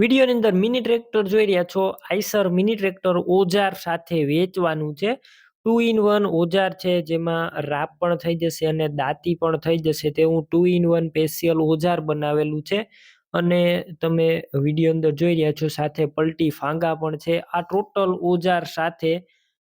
વિડીયોની અંદર mini tractor જોઈ રહ્યા છો. આઈસર મિની ટ્રેક્ટર ઓજાર સાથે વેચવાનું છે. 2 ઇન 1 ઓજાર છે, જેમાં રાપ પણ થઈ જશે અને દાંતી પણ થઈ જશે તેવું 2 ઇન 1 સ્પેશિયલ ઓજાર બનાવેલું છે. અને તમે વિડીયો અંદર જોઈ રહ્યા છો સાથે પલટી ફાંગા પણ છે. આ ટોટલ ઓજાર સાથે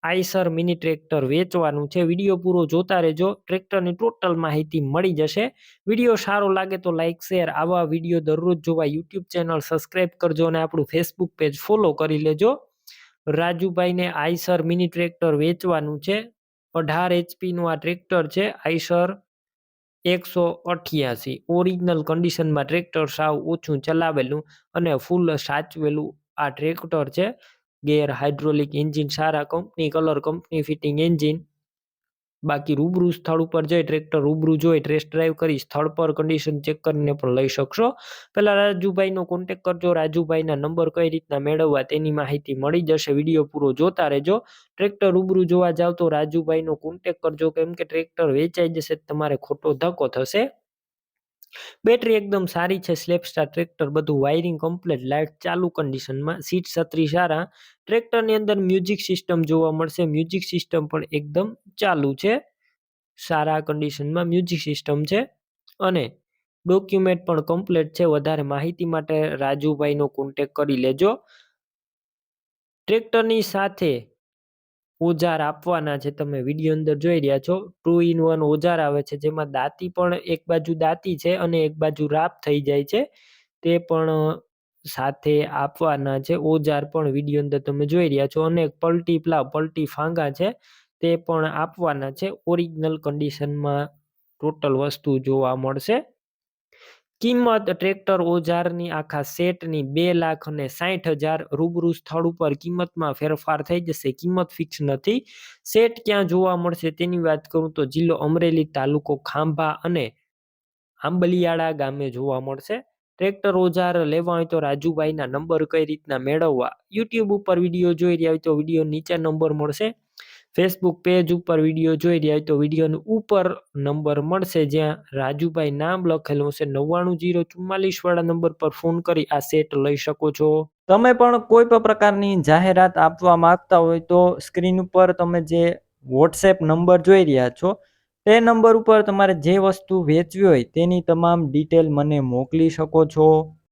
આઈસર મિની ટ્રેક્ટર વેચવાનું છે. વિડીયો પૂરો જોતા રહેજો, ટ્રેક્ટરની ટોટલ માહિતી મળી જશે. વિડીયો સારો લાગે તો લાઈક શેર, આવા વિડીયો દરરોજ જોવા યુટ્યુબ ચેનલ સબસ્ક્રાઈબ કરજો અને આપણું ફેસબુક પેજ ફોલો કરી લેજો. રાજુભાઈને આઈસર મિની ટ્રેક્ટર વેચવાનું છે. 18 HP નું આ ટ્રેક્ટર છે. આઈસર 188 ઓરિજિનલ કન્ડિશનમાં ટ્રેક્ટર, સાવ ઓછું ચલાવેલું અને ફૂલ સાચવેલું આ ટ્રેક્ટર છે. ગેર હાઇડ્રોલિક એન્જિન સારા, company colour, company fitting engine. બાકી રૂબરૂ સ્થળ ઉપર જઈ ટ્રેક્ટર રૂબરૂ જોઈ ટેસ્ટ ડ્રાઈવ કરી સ્થળ પર કન્ડિશન ચેક કરીને પણ લઈ શકશો. પહેલા રાજુભાઈનો કોન્ટેક કરજો. રાજુભાઈના નંબર કઈ રીતના મેળવવા તેની માહિતી મળી જશે. વિડીયો પૂરો જોતા રહેજો. ટ્રેક્ટર રૂબરૂ જોવા જાવ તો રાજુભાઈનો કોન્ટેક કરજો, કેમ કે ટ્રેક્ટર વેચાઈ જશે તમારે ખોટો ધક્કો થશે. બેટરી એકદમ સારી છે. સ્લેપસ્ટાર ટ્રેક્ટર, બધું વાયરિંગ કમ્પ્લીટ, લાઇટ ચાલુ કન્ડિશનમાં, સીટ છત્રી સારા. ટ્રેક્ટરની અંદર મ્યુઝિક સિસ્ટમ જોવા મળશે. મ્યુઝિક સિસ્ટમ પણ એકદમ ચાલુ છે, સારા કન્ડિશનમાં મ્યુઝિક સિસ્ટમ છે અને ડોક્યુમેન્ટ પણ કમ્પ્લીટ છે. વધારે માહિતી માટે રાજુભાઈનો કોન્ટેક કરી લેજો. ટ્રેક્ટરની સાથે ઓજાર આપવાના છે, તમે વિડીયો અંદર જોઈ રહ્યા છો. 2 ઇન 1 ઓજાર આવે છે, જેમાં દાંતી પણ એક બાજુ દાંતી છે અને એક બાજુ રાપ થઈ જાય છે, તે પણ સાથે આપવાના છે. ઓજાર પણ વિડીયો અંદર તમે જોઈ રહ્યા છો. અને પલટી પ્લાવ, પલટી ફાંગા છે, તે પણ આપવાના છે. ઓરિજિનલ કન્ડિશનમાં ટોટલ વસ્તુ જોવા મળશે. કિંમત ટ્રેક્ટર ઓજારની આખા સેટની 2,60,000. રૂબરૂ સ્થળ ઉપર કિંમતમાં ફેરફાર થઈ જશે, કિંમત ફિક્સ નથી. સેટ ક્યાં જોવા મળશે તેની વાત કરું તો જિલ્લો અમરેલી, તાલુકો ખાંભા અને આંબલિયાળા ગામે જોવા મળશે. ટ્રેક્ટર ઓજાર લેવા હોય તો રાજુભાઈના નંબર કઈ રીતના મેળવવા, યુટ્યુબ ઉપર વિડીયો જોઈ રહ્યા હોય તો વિડીયો નીચે નંબર મળશે. ફેસબુક પેજ ઉપર વિડીયો જોઈ રહ્યા હોય તો વિડીયોની ઉપર નંબર મળશે, જ્યાં રાજુભાઈ નામ લખેલું હશે. 990444 વાળા નંબર પર ફોન કરી આ સેટ લઈ શકો છો. તમે પણ કોઈ પણ પ્રકારની જાહેરાત આપવા માંગતા હોય તો સ્ક્રીન ઉપર તમે જે વોટ્સએપ નંબર જોઈ રહ્યા છો તે નંબર ઉપર તમારે જે વસ્તુ વેચવી હોય તેની તમામ ડિટેલ મને મોકલી શકો છો.